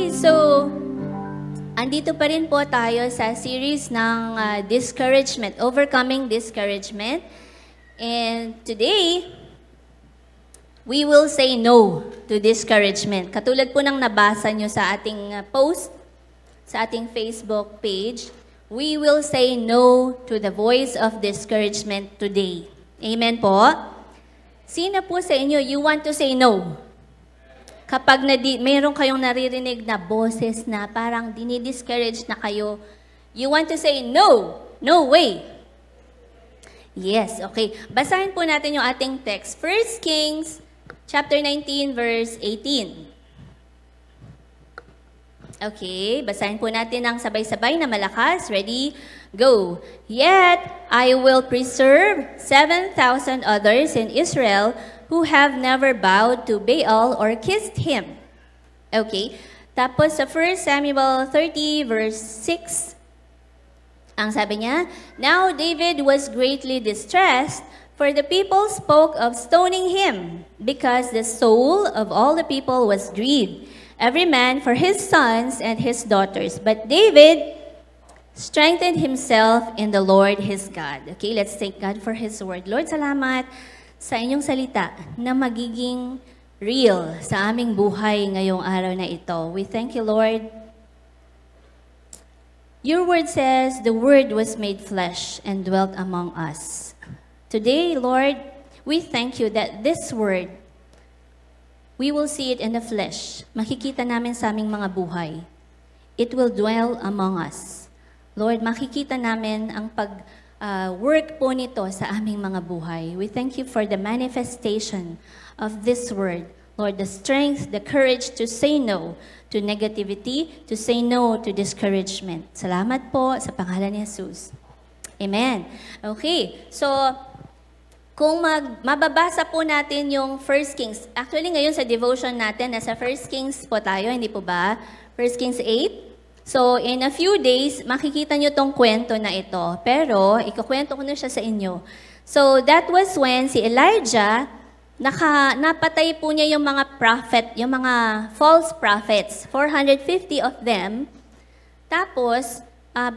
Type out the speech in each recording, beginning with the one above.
Okay, so andito pa rin po tayo sa series ng discouragement, overcoming discouragement. And today, we will say no to discouragement. Katulad po ng nabasa nyo sa ating post, sa ating Facebook page, we will say no to the voice of discouragement today. Amen po? Sino po sa inyo, you want to say no? Kapag mayroon kayong naririnig na boses na parang dinidiscourage na kayo, you want to say, no, no way. Yes, okay. Basahin po natin yung ating text. 1 Kings chapter 19, verse 18. Okay, basahin po natin ng sabay-sabay na malakas. Ready? Go. Yet I will preserve 7,000 others in Israel who have never bowed to Baal or kissed him. Okay. Tapos sa 1 Samuel 30 verse 6, ang sabi niya, Now David was greatly distressed, for the people spoke of stoning him, because the soul of all the people was grieved, every man for his sons and his daughters. But David strengthened himself in the Lord his God. Okay, let's thank God for his word. Lord, salamat sa inyong salita na magiging real sa aming buhay ngayong araw na ito. We thank you, Lord. Your word says, the word was made flesh and dwelt among us. Today, Lord, we thank you that this word, we will see it in the flesh. Makikita namin sa aming mga buhay. It will dwell among us. Lord, makikita namin ang work po nito sa aming mga buhay. We thank you for the manifestation of this word. Lord, the strength, the courage to say no to negativity, to say no to discouragement. Salamat po sa pangalan ni Jesus. Amen. Okay, so kung mababasa po natin yung 1 Kings, actually ngayon sa devotion natin, nasa 1 Kings po tayo, hindi po ba? 1 Kings 8. So, in a few days, makikita nyo tong kwento na ito. Pero, ikukwento ko na siya sa inyo. So, that was when si Elijah, napatay po niya yung mga prophet, yung mga false prophets, 450 of them. Tapos,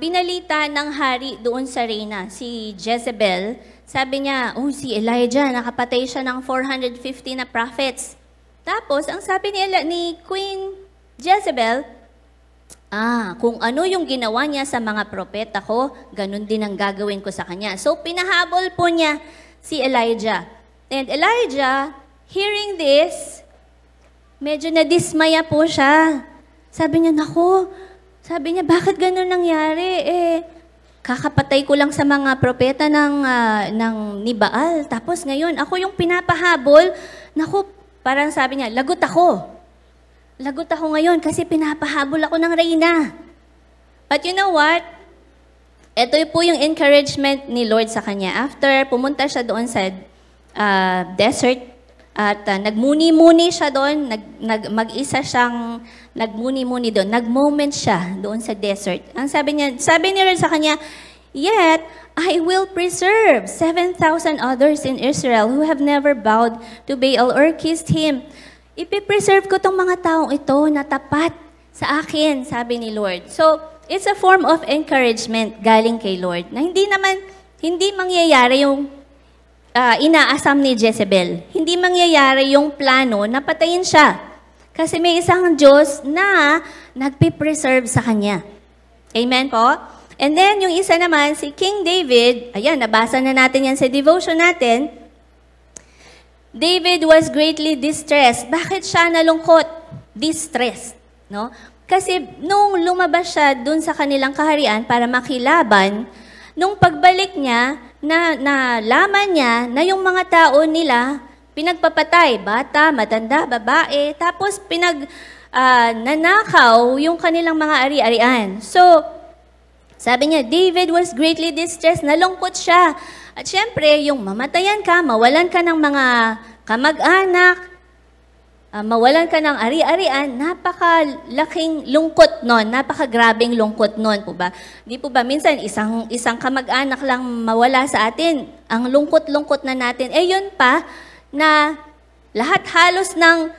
binalita ng hari doon sa reyna, si Jezebel. Sabi niya, si Elijah, nakapatay siya ng 450 na prophets. Tapos, ang sabi ni Queen Jezebel, kung ano yung ginawa niya sa mga propeta ko, ganun din ang gagawin ko sa kanya. So, pinahabol po niya si Elijah. And Elijah, hearing this, medyo nadismaya po siya. Sabi niya, bakit ganun nangyari? Kakapatay ko lang sa mga propeta ni Baal. Tapos ngayon, ako yung pinapahabol. Parang sabi niya, lagot ako ngayon kasi pinapahabol ako ng reyna. But you know what? Ito po yung encouragement ni Lord sa kanya. After pumunta siya doon sa desert at nagmuni-muni siya doon, mag-isa siyang nagmuni-muni doon. Nag-moment siya doon sa desert. Ang sabi ni Lord sa kanya, Yet I will preserve 7,000 others in Israel who have never bowed to Baal or kissed him. Ipipreserve ko tong mga taong ito na tapat sa akin, sabi ni Lord. So, it's a form of encouragement galing kay Lord na hindi mangyayari yung inaasam ni Jezebel. Hindi mangyayari yung plano na patayin siya. Kasi may isang Diyos na nagpipreserve sa kanya. Amen po? And then, yung isa naman, si King David, ayan, nabasa na natin yan sa devotion natin. David was greatly distressed. Bakit siya nalungkot? Distressed, no? Kasi nung lumabas siya dun sa kanilang kaharian para makilaban, nung pagbalik niya, nalaman niya na yung mga tao nila pinagpapatay, bata, matanda, babae, tapos nanakaw yung kanilang mga ari-arian. So, sabi niya, David was greatly distressed, nalungkot siya. At syempre, yung mamatayan ka, mawalan ka ng mga kamag-anak, mawalan ka ng ari-arian, napakalaking lungkot nun, napakagrabing lungkot nun po ba? Di po ba, minsan isang kamag-anak lang mawala sa atin, ang lungkot-lungkot na natin, yun pa, na lahat halos ng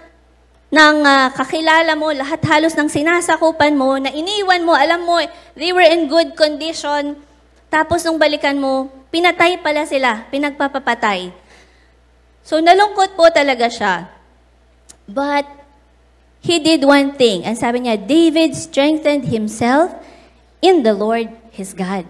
ng kakilala mo, lahat halos ng sinasakupan mo, na iniwan mo, alam mo, they were in good condition, tapos nung balikan mo, pinatay pala sila, pinagpapapatay. So nalungkot po talaga siya. But he did one thing. And sabi niya, David strengthened himself in the Lord his God.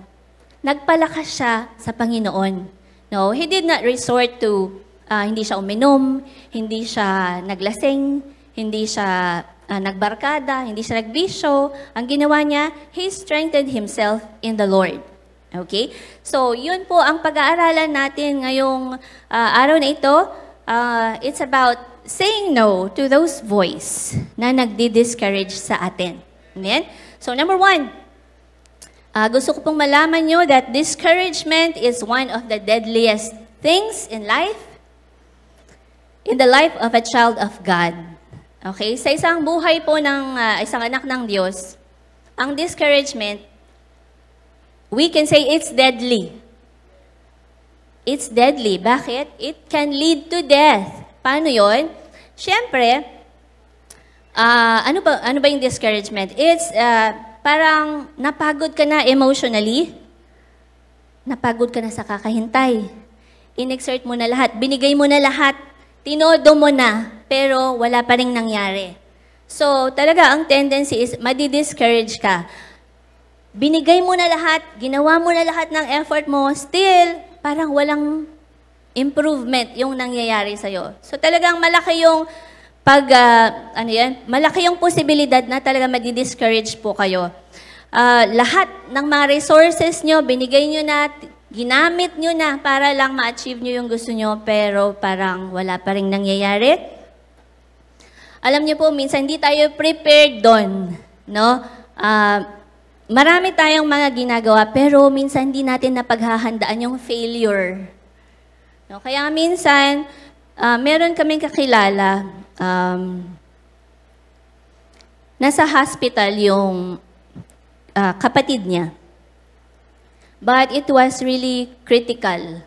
Nagpalakas siya sa Panginoon. No, he did not resort to, hindi siya uminom, hindi siya naglasing, hindi siya nagbarkada, hindi siya nagbisyo. Ang ginawa niya, he strengthened himself in the Lord. Okay? So, yun po ang pag-aaralan natin ngayong araw na ito. It's about saying no to those voice na nagdi-discourage sa atin. Amen? So, number 1, gusto ko pong malaman nyo that discouragement is one of the deadliest things in the life of a child of God. Okay? Sa isang buhay po ng isang anak ng Diyos, ang discouragement, we can say it's deadly. It's deadly. Bakit? It can lead to death. Paano yon? Siyempre, ano ba yung discouragement? It's parang napagod ka na emotionally, napagod ka na sa kakahintay, in-exert mo na lahat, binigay mo na lahat, tinodo mo na, pero wala pa ring nangyari. So, talaga, ang tendency is madi-discourage ka. Binigay mo na lahat, ginawa mo na lahat ng effort mo, still, parang walang improvement yung nangyayari sa'yo. So talagang malaki yung malaki yung posibilidad na talaga madi-discourage po kayo. Lahat ng mga resources nyo, binigay nyo na, ginamit nyo na para lang ma-achieve nyo yung gusto nyo, pero parang wala pa rin nangyayari. Alam nyo po, minsan hindi tayo prepared doon, no? Marami tayong mga ginagawa, pero minsan hindi natin napaghahandaan yung failure. No? Kaya minsan, meron kaming kakilala, nasa hospital yung kapatid niya. But it was really critical.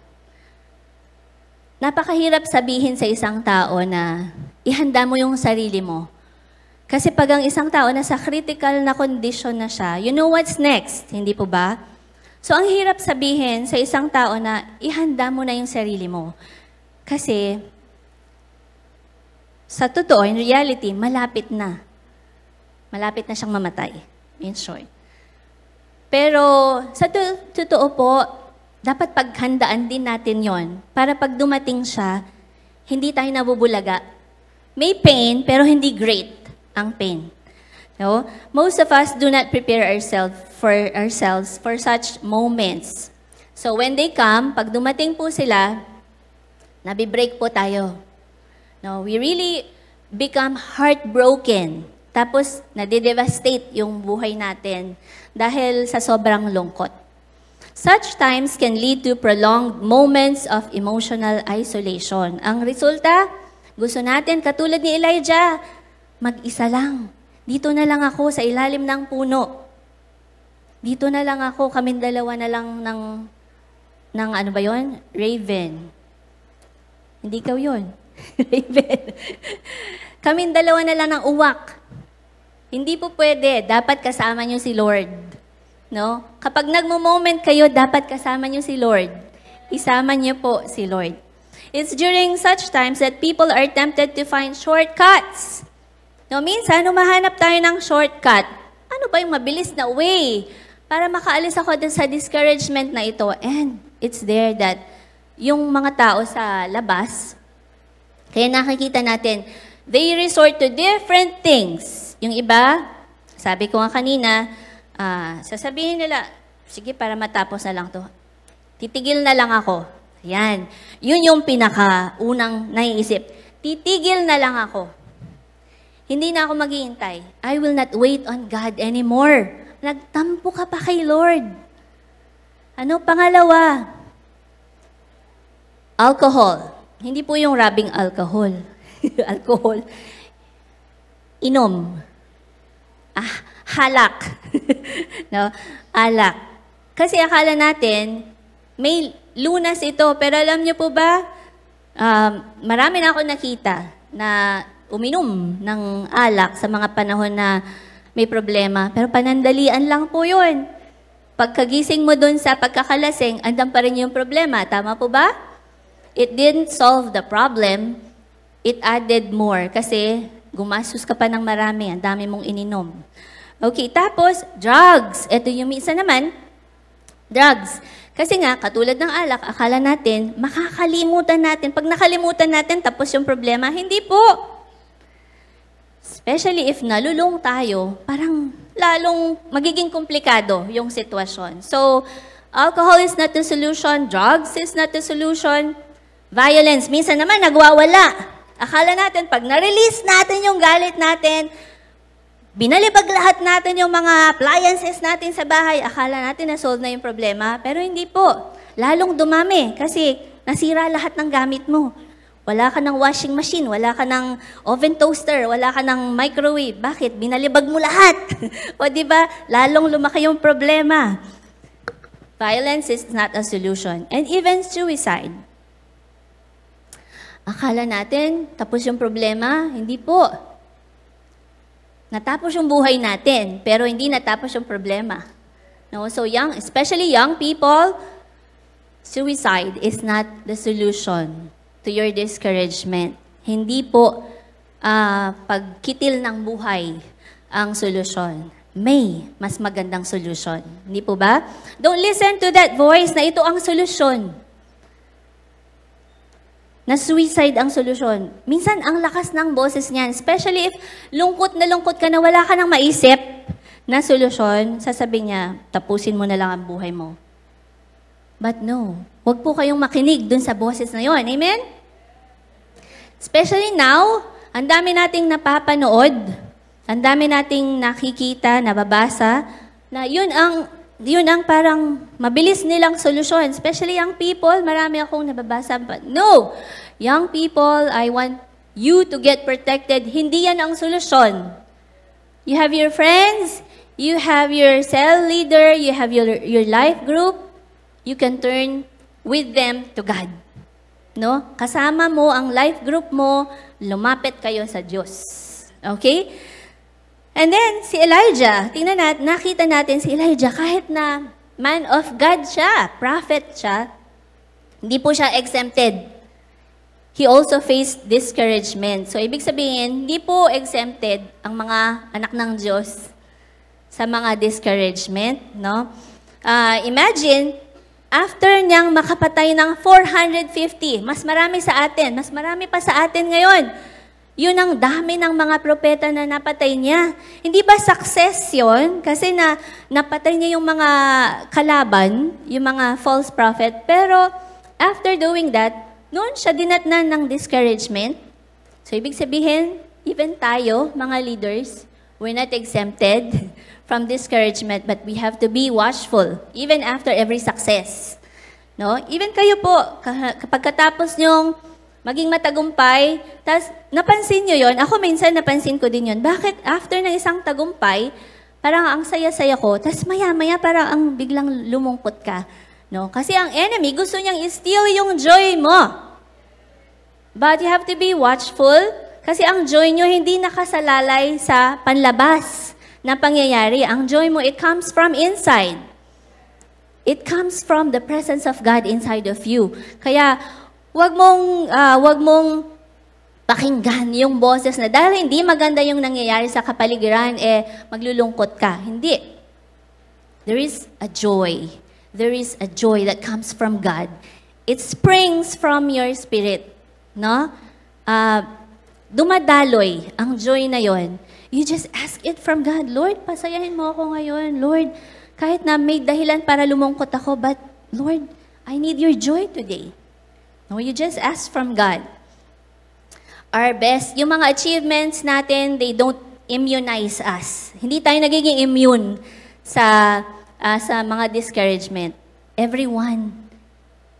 Napakahirap sabihin sa isang tao na ihanda mo yung sarili mo. Kasi pag ang isang tao nasa critical na condition na siya, you know what's next, hindi po ba? So, ang hirap sabihin sa isang tao na ihanda mo na yung sarili mo. Kasi, sa totoo, in reality, malapit na. Malapit na siyang mamatay, in short. Pero, sa totoo po, dapat paghandaan din natin yon para pag dumating siya, hindi tayo nabubulaga. May pain, pero hindi great ang pain. No? Most of us do not prepare ourselves for such moments. So when they come, pag dumating po sila, nabibreak po tayo. No, we really become heartbroken. Tapos nade-devastate yung buhay natin dahil sa sobrang lungkot. Such times can lead to prolonged moments of emotional isolation. Ang resulta, gusto natin katulad ni Elijah, mag-isa lang. Dito na lang ako sa ilalim ng puno. Dito na lang ako, kaming dalawa na lang ng ano ba yon? Raven. Hindi ikaw yun. Raven. Kaming dalawa na lang ng uwak. Hindi po pwede. Dapat kasama niyo si Lord. No? Kapag nagmo-moment kayo, dapat kasama niyo si Lord. Isama niyo po si Lord. It's during such times that people are tempted to find shortcuts. No, minsan, humahanap tayo ng shortcut. Ano ba yung mabilis na way para makaalis ako sa discouragement na ito? And it's there that yung mga tao sa labas, kaya nakikita natin, they resort to different things. Yung iba, sabi ko nga kanina, sasabihin nila, sige, para matapos na lang to. Titigil na lang ako. Yan. Yun yung pinaka-unang naiisip. Titigil na lang ako. Hindi na ako maghihintay. I will not wait on God anymore. Nagtampo ka pa kay Lord. Ano pangalawa? Alcohol. Hindi po yung rubbing alcohol. Alcohol. Inom. Halak. No? Alak. Kasi akala natin, may lunas ito. Pero alam niyo po ba, marami na ako nakita na uminom ng alak sa mga panahon na may problema. Pero panandalian lang po yun. Pagkagising mo dun sa pagkakalasing, andam pa rin yung problema. Tama po ba? It didn't solve the problem. It added more kasi gumastos ka pa ng marami. Ang dami mong ininom. Okay, tapos, drugs. Ito yung isa naman, drugs. Kasi nga, katulad ng alak, akala natin, makakalimutan natin. Pag nakalimutan natin, tapos yung problema, hindi po. Especially if nalulung tayo, parang lalong magiging komplikado yung sitwasyon. So, alcohol is not the solution, drugs is not the solution, violence, minsan naman nagwawala. Akala natin, pag na-release natin yung galit natin, binalibag lahat natin yung mga appliances natin sa bahay, akala natin na-solve na yung problema, pero hindi po. Lalong dumami kasi nasira lahat ng gamit mo. Wala ka ng washing machine, wala ka ng oven toaster, wala ka ng microwave. Bakit? Binalibag mo lahat. O di ba? Lalong lumaki yung problema. Violence is not a solution. And even suicide. Akala natin, tapos yung problema, hindi po. Natapos yung buhay natin, pero hindi natapos yung problema. No? So especially young people, suicide is not the solution to your discouragement. Hindi po pagkitil ng buhay ang solusyon. May mas magandang solusyon. Hindi po ba? Don't listen to that voice na ito ang solusyon. Na suicide ang solusyon. Minsan, ang lakas ng boses niyan, especially if lungkot ka na wala ka nang maisip na solusyon, sasabihin niya, tapusin mo na lang ang buhay mo. But no, huwag po kayong makinig dun sa boses na yon. Amen? Especially now, ang dami nating napapanood, ang dami nating nakikita, nababasa, na yun ang parang mabilis nilang solusyon. Especially young people, marami akong nababasa. But no, young people, I want you to get protected. Hindi yan ang solusyon. You have your friends, you have your cell leader, you have your life group. You can turn with them to God. No? Kasama mo ang life group mo, lumapit kayo sa Diyos. Okay? And then, si Elijah, nakita natin si Elijah, kahit na man of God siya, prophet siya, hindi po siya exempted. He also faced discouragement. So, ibig sabihin, hindi po exempted ang mga anak ng Diyos sa mga discouragement. No? Imagine, after niyang makapatay ng 450, mas marami sa atin, mas marami pa sa atin ngayon. Yun ang dami ng mga propeta na napatay niya. Hindi ba success yun? Kasi napatay niya yung mga kalaban, yung mga false prophet. Pero after doing that, noon siya dinatnan ng discouragement. So ibig sabihin, even tayo, mga leaders, we're not exempted from discouragement, but we have to be watchful even after every success. No? Even kayo po, kapag katapos nyong maging matagumpay, tas napansin nyo yon. Ako minsan napansin ko din yon. Bakit after ng isang tagumpay, parang ang saya-saya ko, tas maya-maya parang ang biglang lumungkot ka. No? Kasi ang enemy gusto niyang i-steal yung joy mo. But you have to be watchful, kasi ang joy nyo hindi nakasalalay sa panlabas na pangyayari. Ang joy mo, it comes from inside. It comes from the presence of God inside of you. Kaya, Wag mong pakinggan yung boses na dahil hindi maganda yung nangyayari sa kapaligiran, maglulungkot ka. Hindi. There is a joy. There is a joy that comes from God. It springs from your spirit. No? Dumadaloy ang joy na yon. You just ask it from God. Lord, pasayahin mo ako ngayon. Lord, kahit na may dahilan para lumungkot ako, but Lord, I need your joy today. No, you just ask from God. Our best, yung mga achievements natin, they don't immunize us. Hindi tayo nagiging immune sa mga discouragement. Everyone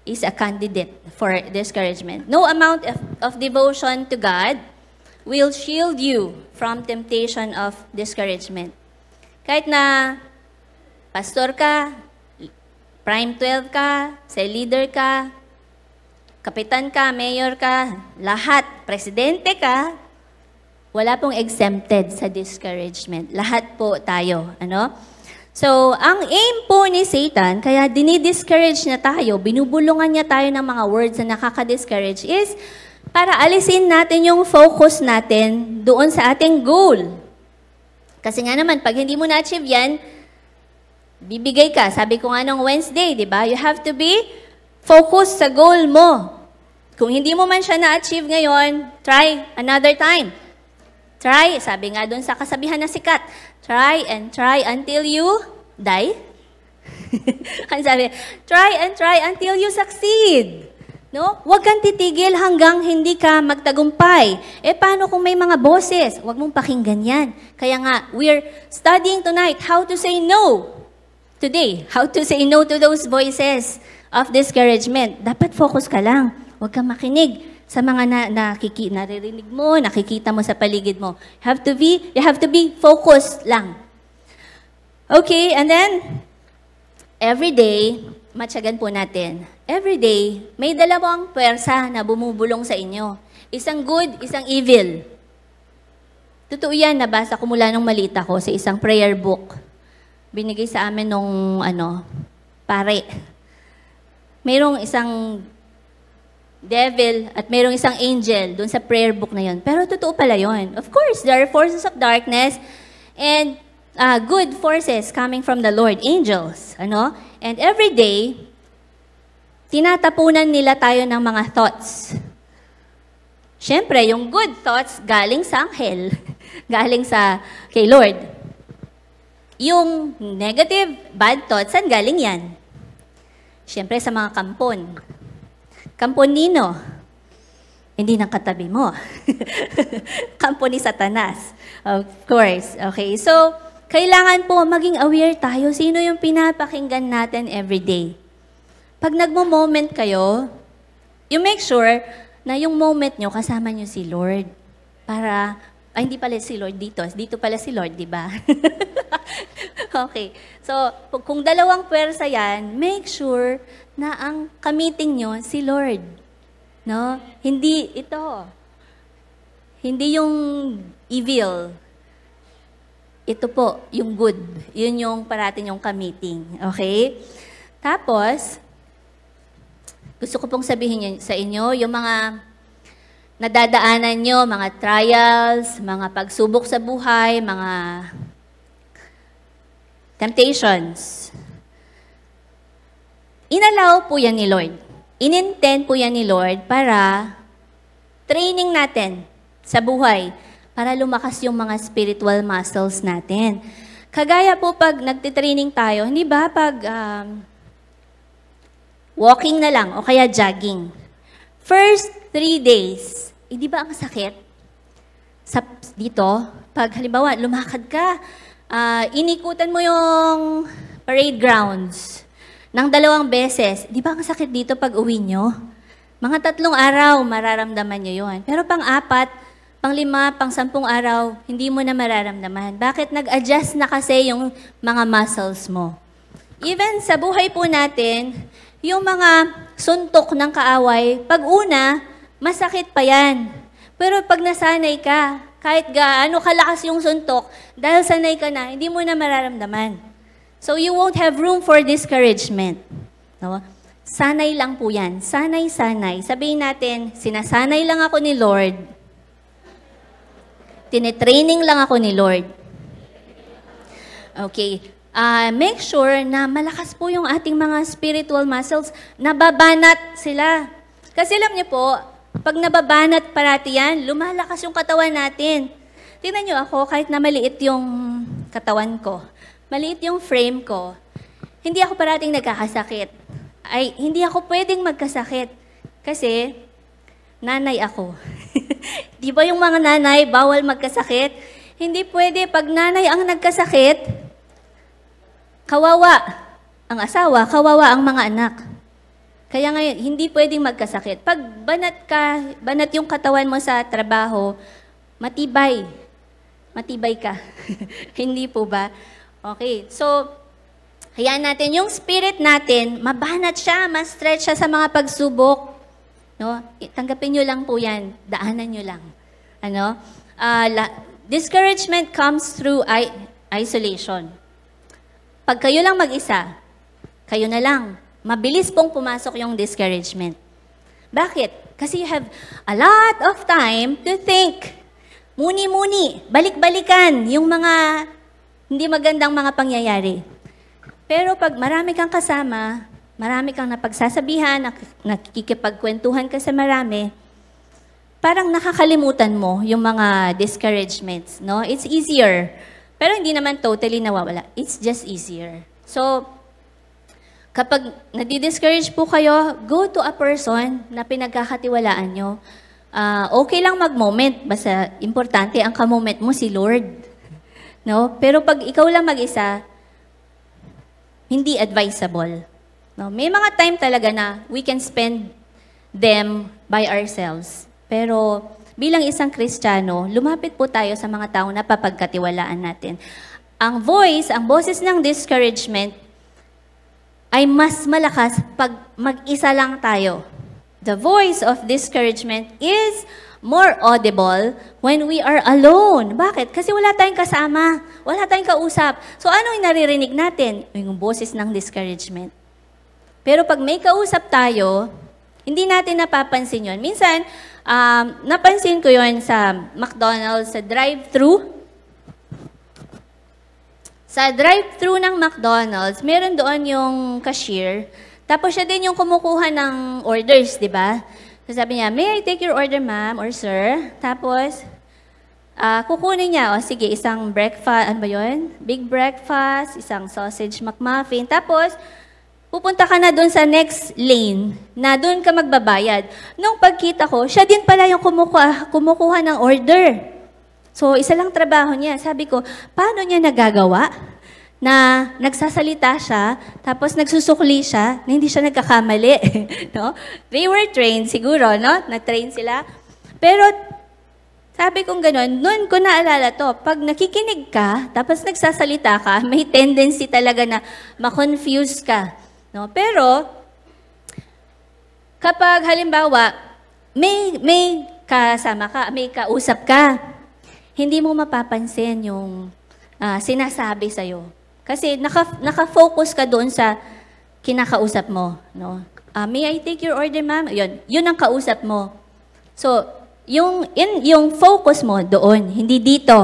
is a candidate for discouragement. No amount of devotion to God will shield you from temptation of discouragement. Kahit na pastor ka, prime 12 ka, cell leader ka, kapitan ka, mayor ka, lahat, presidente ka, Wala pong exempted sa discouragement. Lahat po tayo, ano? So, ang aim po ni Satan, kaya dinidiscourage na tayo, binubulungan niya tayo ng mga words na nakaka-discourage is para alisin natin yung focus natin doon sa ating goal. Kasi nga naman, pag hindi mo na-achieve yan, bibigay ka. Sabi ko nga nung Wednesday, di ba? You have to be focused sa goal mo. Kung hindi mo man siya na-achieve ngayon, try another time. Try, sabi nga doon sa kasabihan na sikat, try and try until you die. Ano sabi? Try and try until you succeed. No? Huwag kang titigil hanggang hindi ka magtagumpay. Paano kung may mga boses? Huwag mong pakinggan yan. Kaya nga, we're studying tonight how to say no. Today, how to say no to those voices of discouragement. Dapat focus ka lang. Huwag kang makinig sa mga naririnig mo, nakikita mo sa paligid mo. You have to be focused lang. Okay, and then, every day, matyagan po natin. Every day, may dalawang pwersa na bumubulong sa inyo. Isang good, isang evil. Totoo yan, nabasa ko mula nung maliit ako sa isang prayer book. Binigay sa amin nung, pare. Mayroong isang devil at mayroong isang angel doon sa prayer book na yon. Pero totoo pala yon. Of course, there are forces of darkness and good forces coming from the Lord, angels. And every day, tinatapunan nila tayo ng mga thoughts. Siyempre, yung good thoughts galing sa anghel, galing kay Lord. Yung negative, bad thoughts, saan galing yan? Siyempre, sa mga kampon. Kampon nino? Hindi ng katabi mo. Kampon ni Satanas. Of course. Okay, so, kailangan po maging aware tayo sino yung pinapakinggan natin every day. Pag nagmo-moment kayo, you make sure na yung moment nyo, kasama nyo si Lord. Para, hindi pala si Lord dito. Dito pala si Lord, di ba? Okay. So, kung dalawang pwersa yan, make sure na ang kamiting nyo si Lord. No? Hindi ito. Hindi yung evil. Ito po, yung good. Yun yung parating yung kamiting. Okay? Tapos, gusto ko pong sabihin sa inyo, yung mga nadadaanan nyo, mga trials, mga pagsubok sa buhay, mga temptations. Inallow po yan ni Lord. Inintend po yan ni Lord para training natin sa buhay, para lumakas yung mga spiritual muscles natin. Kagaya po pag nagtitraining tayo, hindi ba pag walking na lang o kaya jogging. First 3 days, di ba ang sakit? Dito, pag halimbawa lumakad ka, inikutan mo yung parade grounds ng 2 beses. Di ba ang sakit dito pag uwi nyo? Mga 3 araw, mararamdaman nyo yun. Pero pang-4, pang-5, pang-10 araw, hindi mo na mararamdaman. Bakit? Nag-adjust na kasi yung mga muscles mo. Even sa buhay po natin, yung mga suntok ng kaaway, pag una, masakit pa yan. Pero pag nasanay ka, kahit gaano kalakas yung suntok, dahil sanay ka na, hindi mo na mararamdaman. So you won't have room for discouragement. No? Sanay lang po yan. Sanay-sanay. Sabihin natin, sinasanay lang ako ni Lord. Tinetraining lang ako ni Lord. Okay. Make sure na malakas po yung ating mga spiritual muscles. Nababanat sila. Kasi alam niyo po, pag nababanat parati yan, lumalakas yung katawan natin. Tingnan niyo ako, kahit na maliit yung katawan ko, maliit yung frame ko, hindi ako parating nagkakasakit. Hindi ako pwedeng magkasakit. Kasi, nanay ako. Di ba yung mga nanay, bawal magkasakit? Hindi pwede. Pag nanay ang nagkasakit, kawawa ang asawa, kawawa ang mga anak. Kaya ngayon, hindi pwedeng magkasakit. Pag banat yung katawan mo sa trabaho, matibay. Matibay ka. Hindi po ba? Okay, so, hayaan natin, yung spirit natin, mabanat siya, ma-stretch siya sa mga pagsubok. No? Tanggapin nyo lang po yan, daanan nyo lang. Discouragement comes through isolation. Pag kayo lang mag-isa, kayo na lang. Mabilis pong pumasok yung discouragement. Bakit? Kasi you have a lot of time to think. Muni-muni, balik-balikan yung mga hindi magandang mga pangyayari. Pero pag marami kang kasama, marami kang napagsasabihan, nakikipagkwentuhan ka sa marami, parang nakakalimutan mo yung mga discouragements, no? It's easier. Pero hindi naman totally nawawala. It's just easier. So, kapag nadi-discourage po kayo, go to a person na pinagkakatiwalaan nyo. Okay lang mag-moment, basta importante ang ka-moment mo si Lord. No? Pero pag ikaw lang mag-isa, hindi advisable. No? May mga time talaga na we can spend them by ourselves. Pero bilang isang Kristiyano, lumapit po tayo sa mga taong napapagkatiwalaan natin. Ang boses ng discouragement ay mas malakas pag mag-isa lang tayo. The voice of discouragement is more audible when we are alone. Bakit? Kasi wala tayong kasama, wala tayong kausap. So ano yung naririnig natin? Yung boses ng discouragement. Pero pag may kausap tayo, hindi natin napapansin yon. Minsan, napansin ko yon sa McDonald's, sa drive-thru. Sa drive-thru ng McDonald's, meron doon yung cashier. Tapos siya din yung kumukuha ng orders, di ba? So sabi niya, may I take your order, ma'am or sir? Tapos, kukunin niya, sige, isang breakfast, ano ba yun? Big breakfast, isang sausage McMuffin. Tapos, pupunta ka na doon sa next lane na doon ka magbabayad. Nung pagkita ko, siya din pala yung kumukuha ng order. So, isa lang trabaho niya. Sabi ko, paano niya nagagawa na nagsasalita siya, tapos nagsusukli siya, na hindi siya nagkakamali? No? They were trained siguro, no? Na-train sila. Pero, sabi kong gano'n, noon ko naalala to, pag nakikinig ka, tapos nagsasalita ka, may tendency talaga na ma-confuse ka. No? Pero, kapag halimbawa, may kasama ka, may kausap ka, hindi mo mapapansin yung sinasabi sa'yo. Kasi naka-focus ka doon sa kinakausap mo. No? May I take your order, ma'am? Yun ang kausap mo. So, yung focus mo doon, hindi dito.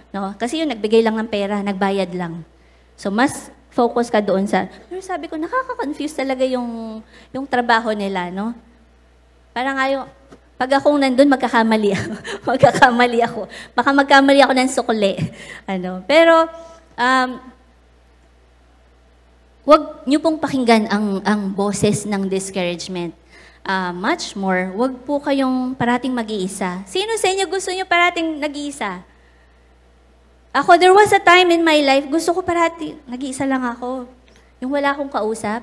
No? Kasi yung nagbigay lang ng pera, nagbayad lang. So, mas focus ka doon sa... Pero sabi ko, nakaka-confuse talaga yung trabaho nila, no? Parang ayaw... Pag akong nandun, magkakamali ako. Magkakamali ako. Baka magkamali ako ng sukli. Pero, wag niyo pong pakinggan ang boses ng discouragement. Much more, wag po kayong parating mag-iisa. Sino sa inyo gusto niyo parating nag-iisa? Ako, there was a time in my life, gusto ko parating, nag-iisa lang ako. Yung wala akong kausap.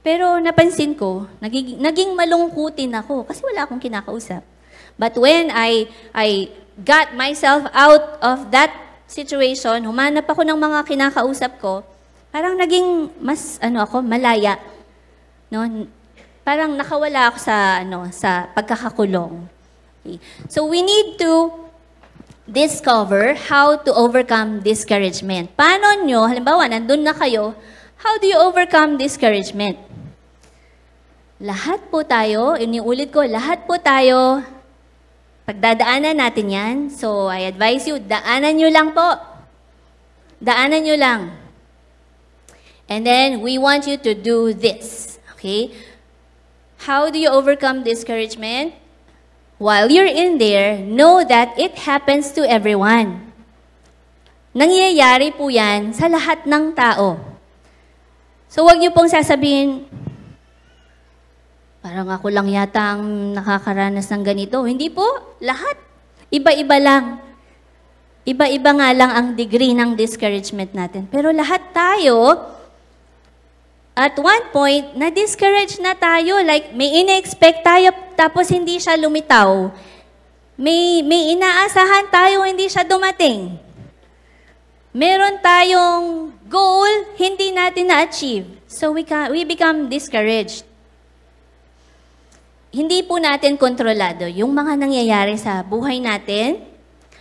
Pero napansin ko, naging malungkutin ako kasi wala akong kinakausap. But when I got myself out of that situation, humanap ako ng mga kinakausap ko, parang naging mas malaya. No? Parang nakawala ako sa pagkakakulong. Okay. So we need to discover how to overcome discouragement. Paano nyo, halimbawa, nandun na kayo, how do you overcome discouragement? Lahat po tayo, iniulit ko, lahat po tayo, pagdadaanan natin yan. So, I advise you, daanan nyo lang po. Daanan nyo lang. And then, we want you to do this. Okay? How do you overcome discouragement? While you're in there, know that it happens to everyone. Nangyayari po yan sa lahat ng tao. So, huwag niyo pong sasabihin, parang ako lang yata ang nakakaranas ng ganito. Hindi po, lahat. Iba-iba lang. Iba-iba nga lang ang degree ng discouragement natin. Pero lahat tayo, at one point, na-discourage na tayo. Like, may ina-expect tayo, tapos hindi siya lumitaw. May inaasahan tayo, hindi siya dumating. Meron tayong goal, hindi natin na-achieve. So, we become discouraged. Hindi po natin kontrolado yung mga nangyayari sa buhay natin,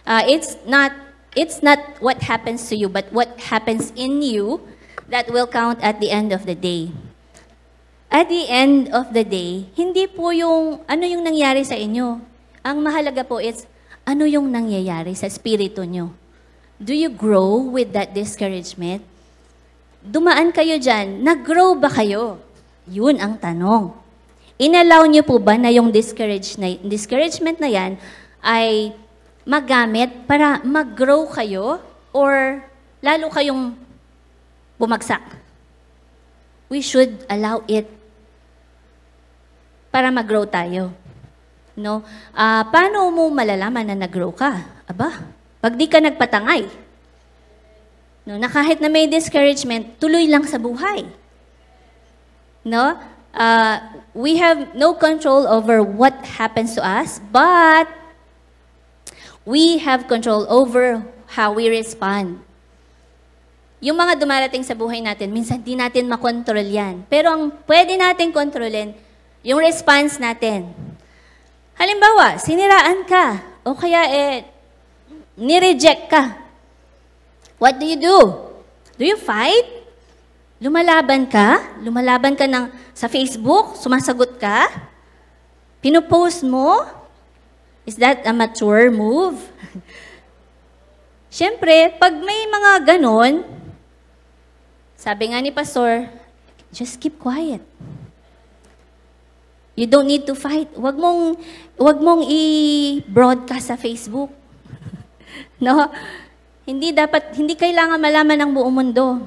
It's not what happens to you, but what happens in you that will count at the end of the day. At the end of the day, hindi po yung ano yung nangyari sa inyo. Ang mahalaga po is ano yung nangyayari sa espiritu nyo. Do you grow with that discouragement? Dumaan kayo dyan, nag-grow ba kayo? Yun ang tanong. Inallow nyo po ba na yung discouragement na yan ay magamit para mag-grow kayo or lalo kayong bumagsak? We should allow it para mag-grow tayo. No? Paano mo malalaman na nag-grow ka? Aba, pag di ka nagpatangay. No, na kahit na may discouragement, tuloy lang sa buhay. No? We have no control over what happens to us, but we have control over how we respond. Yung mga dumarating sa buhay natin, minsan di natin makontrol yan. Pero ang pwede natin kontrolin, yung response natin. Halimbawa, siniraan ka, o kaya nireject ka. What do you do? Do you fight? Lumalaban ka? Lumalaban ka sa Facebook? Sumasagot ka? Pinopost mo? Is that a mature move? Siyempre, pag may mga ganon, sabi nga ni Pastor, just keep quiet. You don't need to fight. Wag mong i-broadcast sa Facebook. No? Hindi kailangan malaman ng buong mundo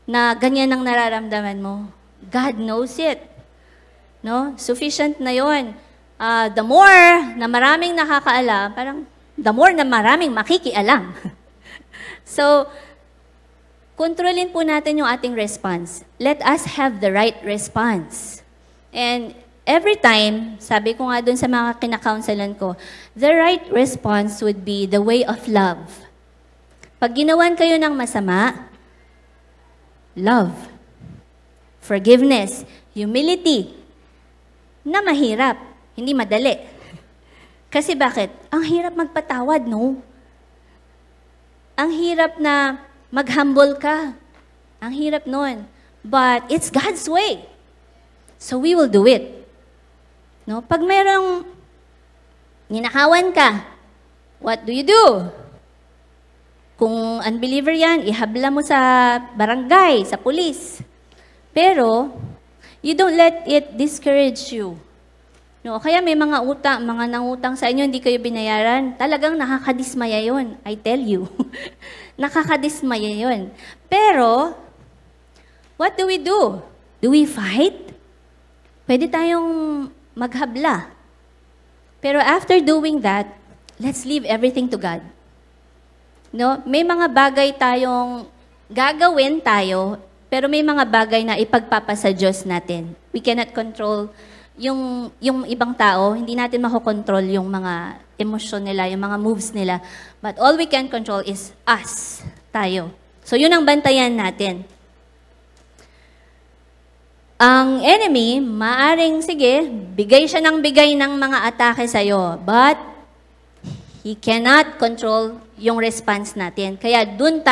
na ganyan ang nararamdaman mo. God knows it. No? Sufficient na 'yon. The more na maraming nakakaalam, parang the more na maraming makikialam. So, kontrolin po natin yung ating response. Let us have the right response. And every time, sabi ko nga dun sa mga kinakaunselan ko, the right response would be the way of love. Pag ginawan kayo ng masama, love, forgiveness, humility, na mahirap, hindi madali. Kasi bakit? Ang hirap magpatawad, no? Ang hirap na mag-humble ka. Ang hirap nun. But it's God's way. So we will do it. No? Pag mayroong ninakawan ka, what do you do? Kung unbeliever yan, ihabla mo sa barangay, sa pulis. Pero, you don't let it discourage you. No, kaya may mga nangutang sa inyo, hindi kayo binayaran, talagang nakakadismaya yun. I tell you. Nakakadismaya yun. Pero, what do we do? Do we fight? Pwede tayong maghabla. Pero after doing that, let's leave everything to God. No? May mga bagay tayong gagawin tayo, pero may mga bagay na ipagpapasa Diyos natin. We cannot control yung ibang tao, hindi natin makokontrol yung mga emosyon nila, yung mga moves nila. But all we can control is us, tayo. So yun ang bantayan natin. Ang enemy, maaring, sige, bigay siya ng bigay ng mga atake sa'yo, but he cannot control yung response natin. Kaya dun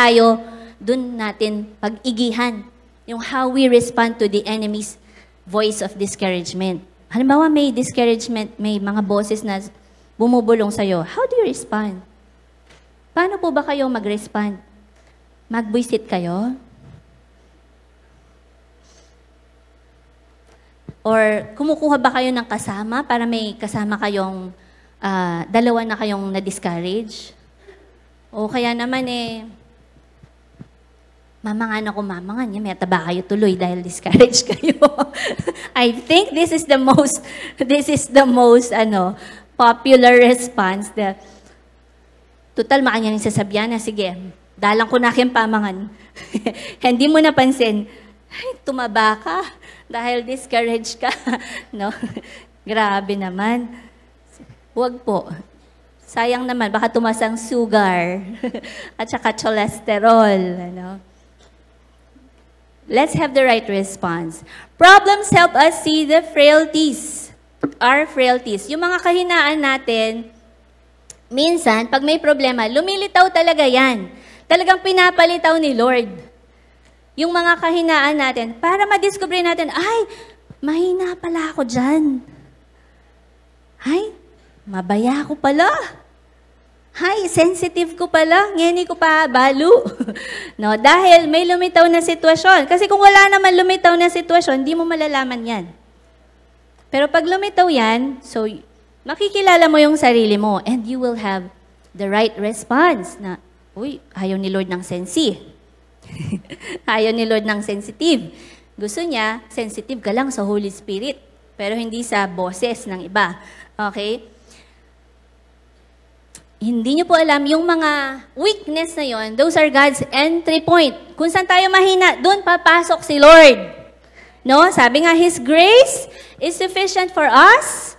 natin pag-igihan yung how we respond to the enemy's voice of discouragement. Halimbawa, may discouragement, may mga boses na bumubulong sa'yo. How do you respond? Paano po ba kayo mag-respond? Mag-buisit kayo? Or kumukuha ba kayo ng kasama para may kasama kayong, dalawa na kayong na-discourage? O kaya naman mamangan ako, may taba kayo tuloy dahil discourage kayo. I think this is the most popular response. Total, makanya yung sasabihan na, sige, dalang ko na aking pamangan. Hindi mo napansin, ay, tumaba ka dahil discouraged ka. No? Grabe naman. Huwag po. Sayang naman, baka tumas ang sugar at saka cholesterol. Ano? Let's have the right response. Problems help us see the frailties. Our frailties. Yung mga kahinaan natin, minsan, pag may problema, lumilitaw talaga yan. Talagang pinapalitaw ni Lord yung mga kahinaan natin para madiscover natin, ay, mahina pala ako dyan. Ay, mabaya ko pala. Ay, sensitive ko pala. Ngeni ko pa balo. No, dahil may lumitaw na sitwasyon. Kasi kung wala naman lumitaw na sitwasyon, hindi mo malalaman yan. Pero pag lumitaw yan, so makikilala mo yung sarili mo and you will have the right response na, uy, ayaw ni Lord ng sensi. Ayaw ni Lord ng sensitive. Gusto niya, sensitive ka lang sa Holy Spirit, pero hindi sa boses ng iba. Okay? Hindi niyo po alam, yung mga weakness na yon, those are God's entry point. Kung saan tayo mahina, doon papasok si Lord. No? Sabi nga, His grace is sufficient for us.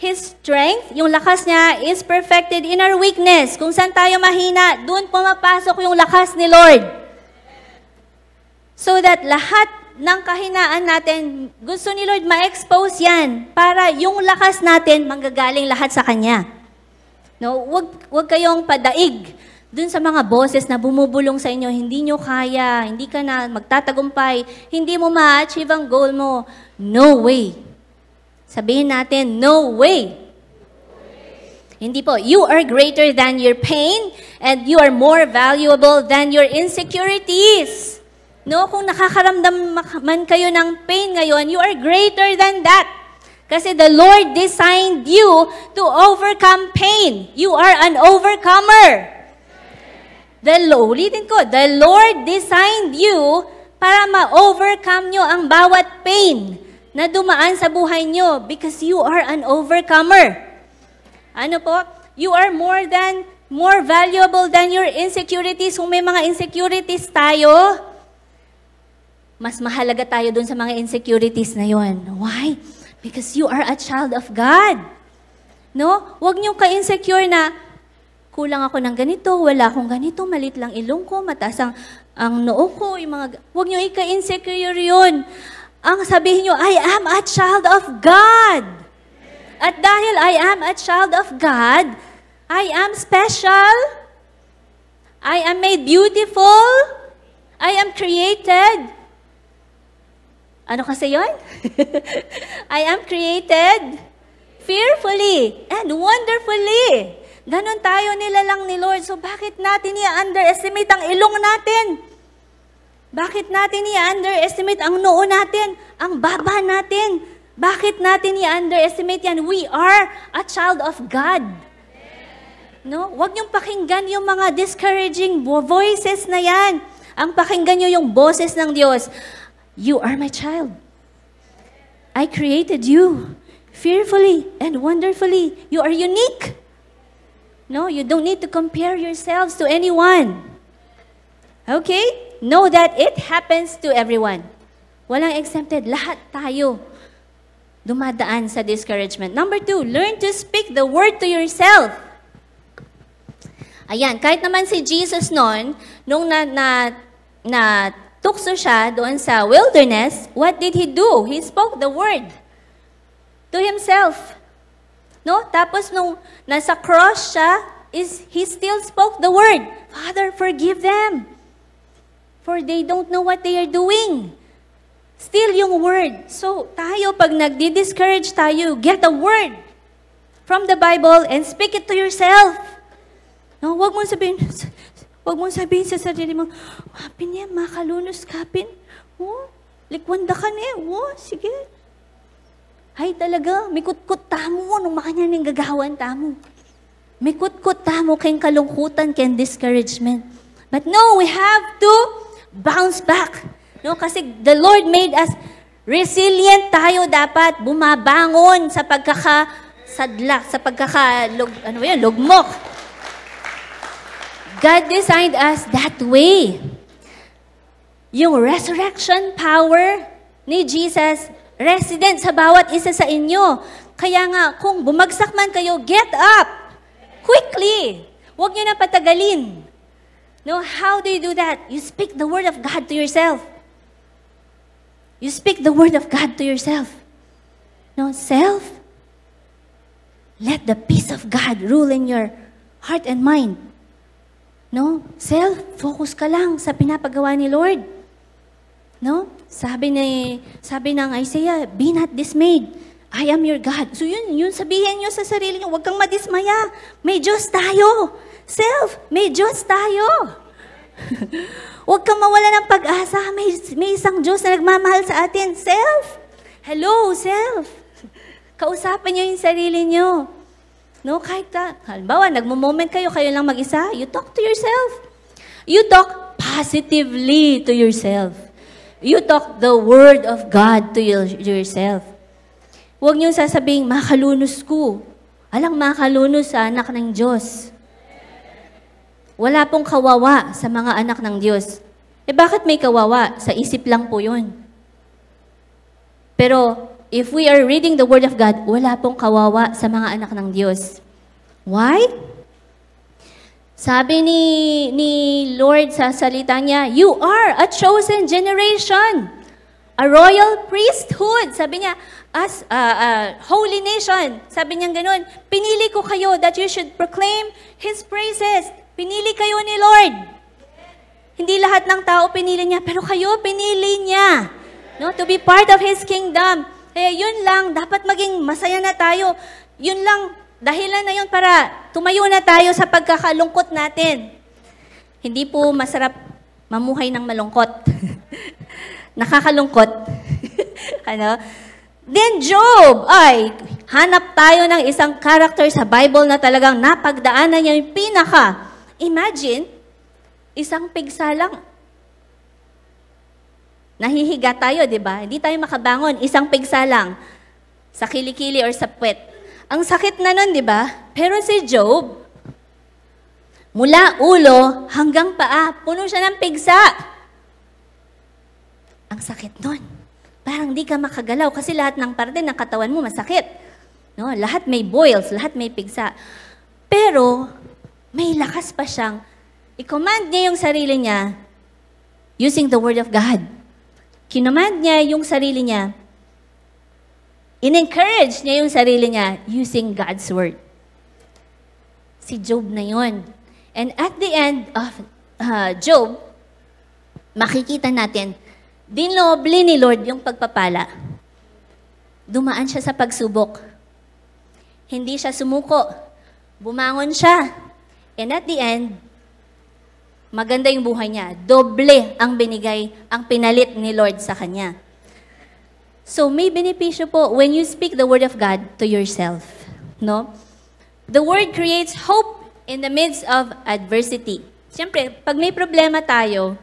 His strength, yung lakas niya, is perfected in our weakness. Kung saan tayo mahina, doon pumapasok yung lakas ni Lord. So that lahat ng kahinaan natin, gusto ni Lord ma-expose yan para yung lakas natin manggagaling lahat sa Kanya. No, wag kayong padaig dun sa mga boses na bumubulong sa inyo, hindi nyo kaya, hindi ka na magtatagumpay, hindi mo ma-achieve ang goal mo. No way. Sabihin natin, no way. Hindi po, you are greater than your pain and you are more valuable than your insecurities. No, kung nakakaramdam man kayo ng pain ngayon, you are greater than that. Kasi the Lord designed you to overcome pain. You are an overcomer. Ulitin ko, the Lord designed you para ma-overcome nyo ang bawat pain na dumaan sa buhay nyo because you are an overcomer. Ano po? You are more valuable than your insecurities. Kung may mga insecurities tayo, mas mahalaga tayo dun sa mga insecurities na yon. Why? Because you are a child of God. No? Huwag niyo ka-insecure na kulang ako ng ganito, wala akong ganito, malit lang ilong ko, mataas ang noo ko, yung mga... Huwag niyo ika-insecure yun. Ang sabihin niyo, I am a child of God. At dahil I am a child of God, I am special. I am made beautiful. I am created. Ano kasi yun? I am created fearfully and wonderfully. Ganon tayo nilalang ni Lord. So bakit natin i-underestimate ang ilong natin? Bakit natin i-underestimate ang noo natin? Ang baba natin? Bakit natin i-underestimate yan? We are a child of God. No? Huwag niyong pakinggan yung mga discouraging voices na yan. Ang pakinggan niyo yung boses ng Diyos. You are my child. I created you fearfully and wonderfully. You are unique. No, you don't need to compare yourselves to anyone. Okay? Know that it happens to everyone. Walang exempted. Lahat tayo dumadaan sa discouragement. Number 2, learn to speak the word to yourself. Ayan, kahit naman si Jesus noon, nung tukso siya doon sa wilderness, what did He do? He spoke the word to Himself. No? Tapos nung nasa cross siya, He still spoke the word. Father, forgive them, for they don't know what they are doing. Still yung word. So, tayo, pag nagdi-discourage tayo, get a word from the Bible and speak it to yourself. No? Huwag mong sabihin sa sarili mo, wapin niya, makalunos kapin. Oh, likwanda ka niya. Oh, sige. Ay talaga, may kutkut tamo nung makanya ning gagawan tamo. May kutkut tamo kayong kalungkutan, kayong discouragement. But no, we have to bounce back. No, kasi the Lord made us resilient tayo dapat bumabangon sa pagkakasadlak, sa lugmok. God designed us that way. Yung resurrection power ni Jesus, resident sa bawat isa sa inyo. Kaya nga, kung bumagsak man kayo, get up! Quickly! Huwag nyo na patagalin. No, how do you do that? You speak the word of God to yourself. You speak the word of God to yourself. No, self, let the peace of God rule in your heart and mind. No? Self-focus ka lang sa pinapagawa ni Lord. No? Sabi ng Isaiah, be not dismayed. I am your God. So yun sabihin nyo sa sarili nyo, huwag kang madismaya. May Diyos tayo. Self, may Diyos tayo. Huwag kang mawala ng pag-asa. May isang Diyos na nagmamahal sa atin. Self. Hello, self. Kausapin nyo yung sarili nyo. No, kahit halimbawa, nagmo-moment kayo lang mag-isa, you talk to yourself. You talk positively to yourself. You talk the Word of God to yourself. Huwag niyong sasabing, makalunos ko. Alang makalunos sa anak ng Diyos. Wala pong kawawa sa mga anak ng Diyos. Bakit may kawawa? Sa isip lang po yun. Pero, if we are reading the Word of God, wala pong kawawa sa mga anak ng Diyos. Why? Sabi ni Lord sa salita niya, you are a chosen generation, a royal priesthood. Sabi niya, as a holy nation. Sabi niya ganun, pinili ko kayo that you should proclaim His praises. Pinili kayo ni Lord. Hindi lahat ng tao pinili niya, pero kayo pinili niya. No? To be part of His kingdom. Kaya yun lang, dapat maging masaya na tayo. Yun lang, dahilan na yun para tumayo na tayo sa pagkakalungkot natin. Hindi po masarap mamuhay ng malungkot. Nakakalungkot. Ano? Then Job, ay, hanap tayo ng isang character sa Bible na talagang napagdaanan niya yung pinaka. Imagine, isang pigsa lang. Nahihiga tayo, di ba? Hindi tayo makabangon. Isang pigsa lang. Sa kilikili or sa puwet. Ang sakit na nun, di ba? Pero si Job, mula ulo hanggang paa, puno siya ng pigsa. Ang sakit nun. Parang di ka makagalaw kasi lahat ng parte ng katawan mo masakit. No? Lahat may boils, lahat may pigsa. Pero, may lakas pa siyang i-command niya yung sarili niya using the Word of God. Kinamand niya yung sarili niya. In-encourage niya yung sarili niya using God's Word. Si Job na yun. And at the end of Job, makikita natin, dinoble ni Lord yung pagpapala. Dumaan siya sa pagsubok. Hindi siya sumuko. Bumangon siya. And at the end, maganda yung buhay niya. Doble ang binigay, ang pinalit ni Lord sa kanya. So, may benepisyo po when you speak the Word of God to yourself. No? The Word creates hope in the midst of adversity. Siyempre, pag may problema tayo,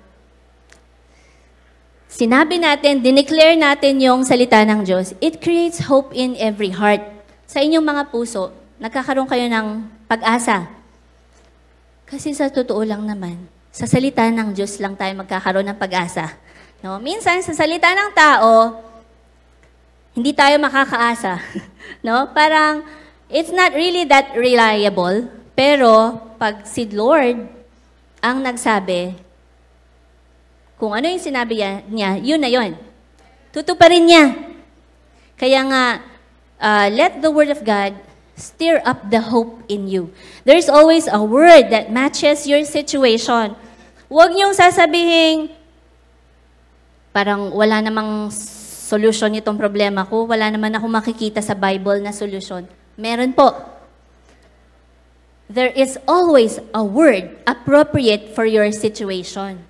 sinabi natin, dineclare natin yung salita ng Diyos, it creates hope in every heart. Sa inyong mga puso, nagkakaroon kayo ng pag-asa. Kasi sa totoo lang naman, sa salita ng Diyos lang tayo magkakaroon ng pag-asa. No? Minsan, sa salita ng tao, hindi tayo makakaasa. No? Parang, it's not really that reliable. Pero, pag si Lord ang nagsabi, kung ano yung sinabi niya, yun na yun. Tutuparin niya. Kaya nga, let the Word of God stir up the hope in you. There's always a word that matches your situation. Huwag niyong sasabihin, parang wala namang solusyon itong problema ko, wala naman ako makikita sa Bible na solusyon. Meron po. There is always a word appropriate for your situation.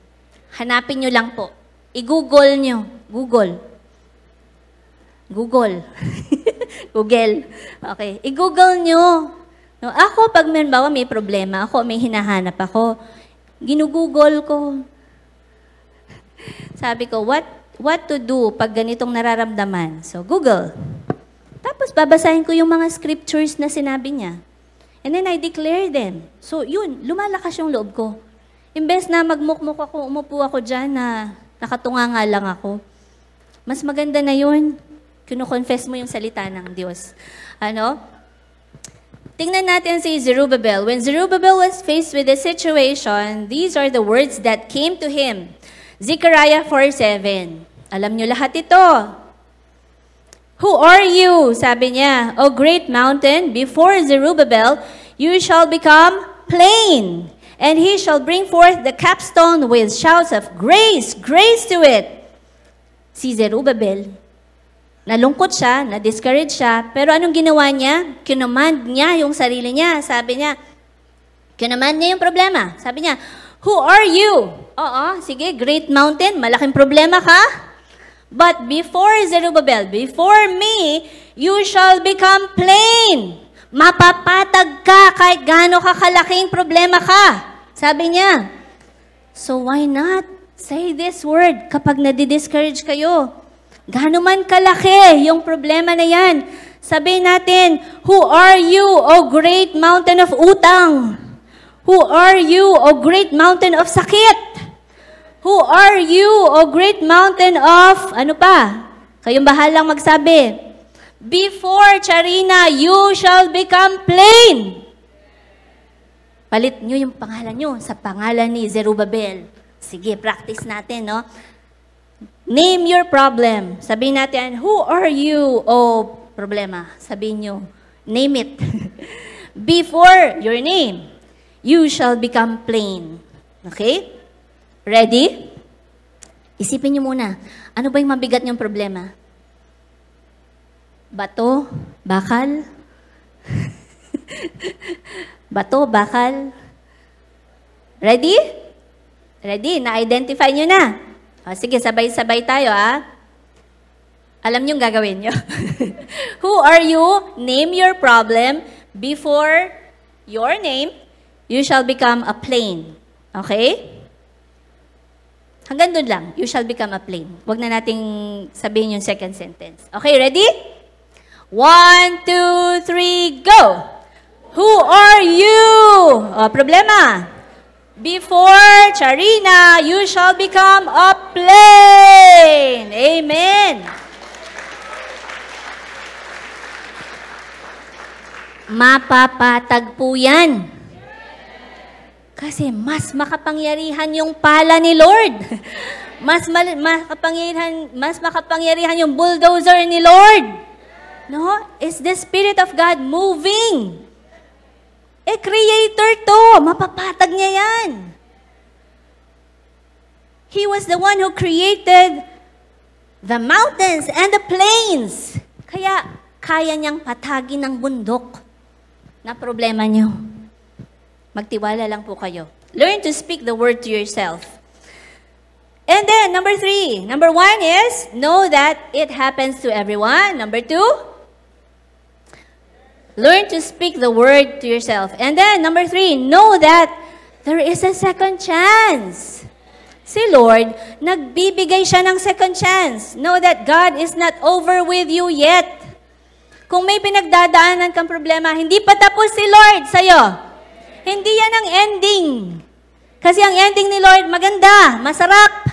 Hanapin nyo lang po. I-google nyo. Google. Google. Okay. I-google nyo. No, ako, pag may problema ako, may hinahanap ako, ginugoogle ko. Sabi ko, what to do pag ganitong nararamdaman? So, Google. Tapos, babasahin ko yung mga scriptures na sinabi niya. And then, I declare them. So, yun, lumalakas yung loob ko. Imbes na magmukmuk ako, umupo ako dyan na nakatunganga lang ako. Mas maganda na yun. Kino-confess mo yung salita ng Diyos. Ano? Tingnan natin si Zerubbabel. When Zerubbabel was faced with the situation, these are the words that came to him. Zechariah 4:7. Alam nyo lahat ito. Who are you? Sabi niya, O great mountain, before Zerubbabel, you shall become plain, and he shall bring forth the capstone with shouts of grace, grace to it. Si Zerubbabel, nalungkot siya, na-discourage siya, pero anong ginawa niya? Kinumand niya yung sarili niya. Sabi niya, kinumand niya yung problema. Sabi niya, who are you? Oo, sige, great mountain, malaking problema ka. But before Zerubbabel, before me, you shall become plain. Mapapatag ka kahit gaano kakalaking problema ka. Sabi niya. So why not say this word kapag nadi-discourage kayo? Gaano man kalaki yung problema na yan. Sabihin natin, who are you, O great mountain of utang? Who are you, O great mountain of sakit? Who are you, O great mountain of, ano pa? Kayong bahalang magsabi. Before Charina, you shall become plain. Palit nyo yung pangalan nyo sa pangalan ni Zerubbabel. Sige, practice natin, no? Name your problem. Sabihin natin, who are you, O problema? Sabihin nyo, name it. Before your name, you shall become plain. Okay? Ready? Isipin niyo muna, ano ba yung mabigat niyong problema? Bato? Bakal? Bato? Bakal? Ready? Ready? Na-identify niyo na. O, sige, sabay-sabay tayo, ha? Alam niyong gagawin niyo. Who are you? Name your problem. Before your name, you shall become a plain. Okay? Hanggang doon lang, you shall become a plain. Huwag na nating sabihin yung second sentence. Okay, ready? 1, 2, 3, go! Who are you? O, problema. Before Charina, you shall become a plain. Amen. Mapapatag po yan. Kasi mas makapangyarihan yung pala ni Lord. Mas makapangyarihan yung bulldozer ni Lord. No? Is the Spirit of God moving? Creator to. Mapapatag niya yan. He was the one who created the mountains and the plains. Kaya, kaya niyang patagin ng bundok na problema niyo. Magtiwala lang po kayo. Learn to speak the word to yourself. And then, number 3. Number 1 is, know that it happens to everyone. Number 2, learn to speak the word to yourself. And then, number 3, know that there is a second chance. Si Lord, nagbibigay siya ng second chance. Know that God is not over with you yet. Kung may pinagdadaanan kang problema, hindi pa tapos si Lord sa'yo. Hindi yan ang ending. Kasi ang ending ni Lord, maganda, masarap,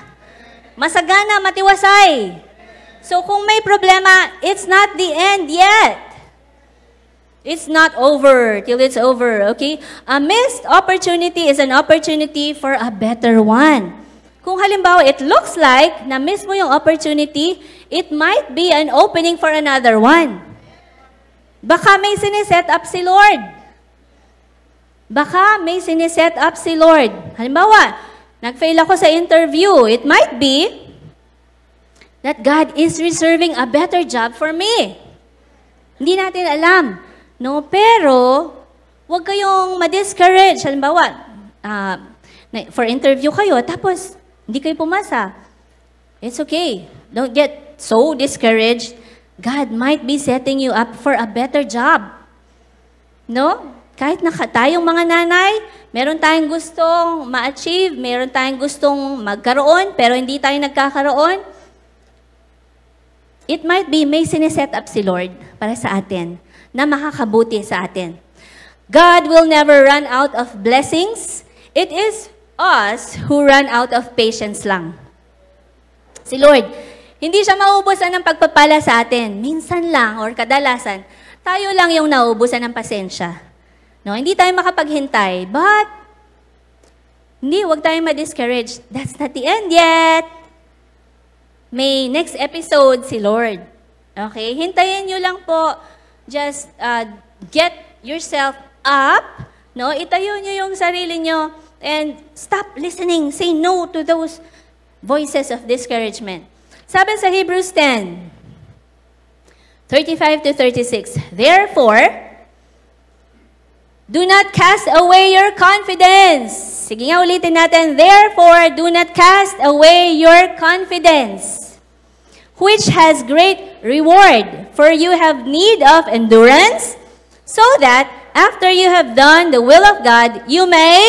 masagana, matiwasay. So kung may problema, it's not the end yet. It's not over till it's over, okay? A missed opportunity is an opportunity for a better one. Kung halimbawa, it looks like na-miss mo yung opportunity, it might be an opening for another one. Baka may siniset up si Lord. Baka may siniset up si Lord. Halimbawa, nag-fail ako sa interview. It might be that God is reserving a better job for me. Hindi natin alam. No? Pero, huwag kayong ma-discourage. Halimbawa, for interview kayo, tapos hindi kayo pumasa. It's okay. Don't get so discouraged. God might be setting you up for a better job. No? Kahit tayong mga nanay, meron tayong gustong ma-achieve, meron tayong gustong magkaroon, pero hindi tayo nagkakaroon. It might be may siniset up si Lord para sa atin na makakabuti sa atin. God will never run out of blessings. It is us who run out of patience lang. Si Lord, hindi siya maubusan ng pagpapala sa atin. Minsan lang or kadalasan, tayo lang yung naubusan ng pasensya. No, hindi tayo makapaghintay, but huwag tayong ma-discourage. That's not the end yet. May next episode si Lord. Okay? Hintayin nyo lang po. Just get yourself up No, itayo nyo yung sarili nyo and stop listening. Say no to those voices of discouragement. Sabi sa Hebrews 10:35-36, therefore, do not cast away your confidence. Sige nga, ulitin natin. Therefore, do not cast away your confidence, which has great reward. For you have need of endurance, so that after you have done the will of God, you may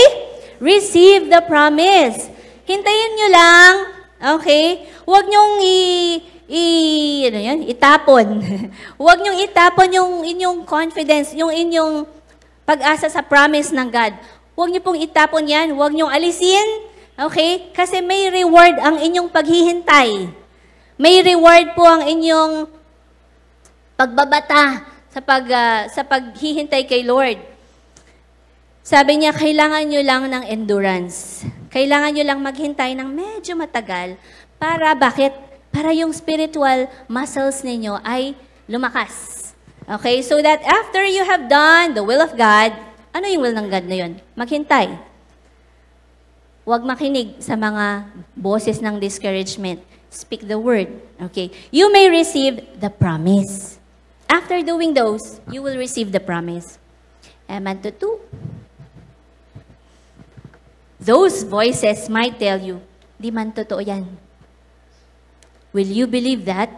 receive the promise. Hintayin nyo lang, okay? Huwag nyong itapon. Huwag nyong itapon yung inyong confidence, yung inyong pag-asa sa promise ng God. Huwag niyo pong itapon yan. Huwag niyong alisin. Okay? Kasi may reward ang inyong paghihintay. May reward po ang inyong pagbabata sa paghihintay kay Lord. Sabi niya, kailangan nyo lang ng endurance. Kailangan nyo lang maghintay ng medyo matagal para, bakit? Para yung spiritual muscles ninyo ay lumakas. Okay? So that after you have done the will of God, ano yung will ng God na yun? Maghintay. Huwag makinig sa mga boses ng discouragement. Speak the word. Okay? You may receive the promise. After doing those, you will receive the promise. Amen to 2. Those voices might tell you, di man totoo yan. Will you believe that?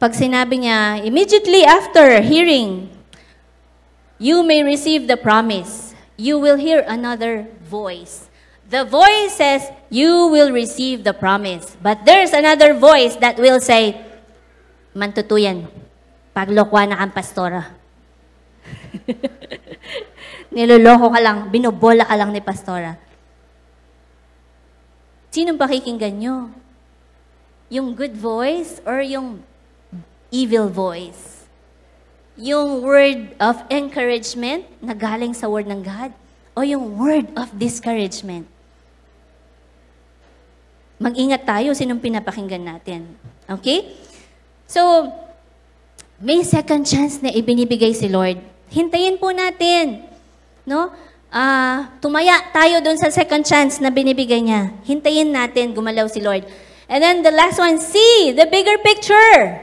Pag sinabi niya, immediately after hearing, you may receive the promise, you will hear another voice. The voice says, you will receive the promise. But there's another voice that will say, mantutuyan, paglokwa na kang pastora. Niloloko ka lang, binobola ka lang ni pastora. Sinong pakikinggan nyo? Yung good voice or yung evil voice? Yung word of encouragement na galing sa word ng God? O yung word of discouragement? Mag-ingat tayo sinong pinapakinggan natin. Okay? So, may second chance na ibinibigay si Lord. Hintayin po natin. No? Tumaya tayo doon sa second chance na binibigay niya. Hintayin natin gumalaw si Lord. And then the last one, see the bigger picture.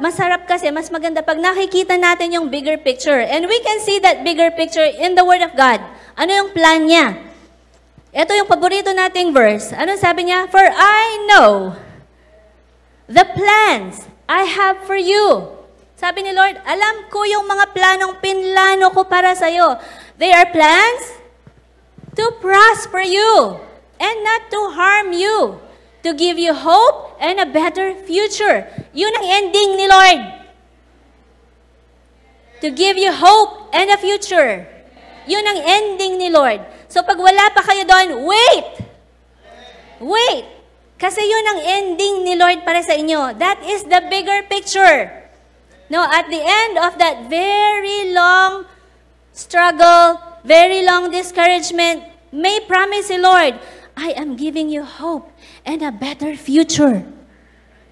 Masarap kasi, mas maganda pag nakikita natin yung bigger picture. And we can see that bigger picture in the Word of God. Ano yung plan niya? Ito yung paborito nating verse. Ano sabi niya? For I know the plans I have for you. Sabi ni Lord, alam ko yung mga planong pinlano ko para sa'yo. They are plans to prosper you and not to harm you, to give you hope and a better future. Yun ang ending ni Lord. To give you hope and a future. Yun ang ending ni Lord. So pag wala pa kayo doon, wait! Wait! Kasi yun ang ending ni Lord para sa inyo. That is the bigger picture. No, at the end of that very long struggle, very long discouragement, may promise si Lord, I am giving you hope and a better future.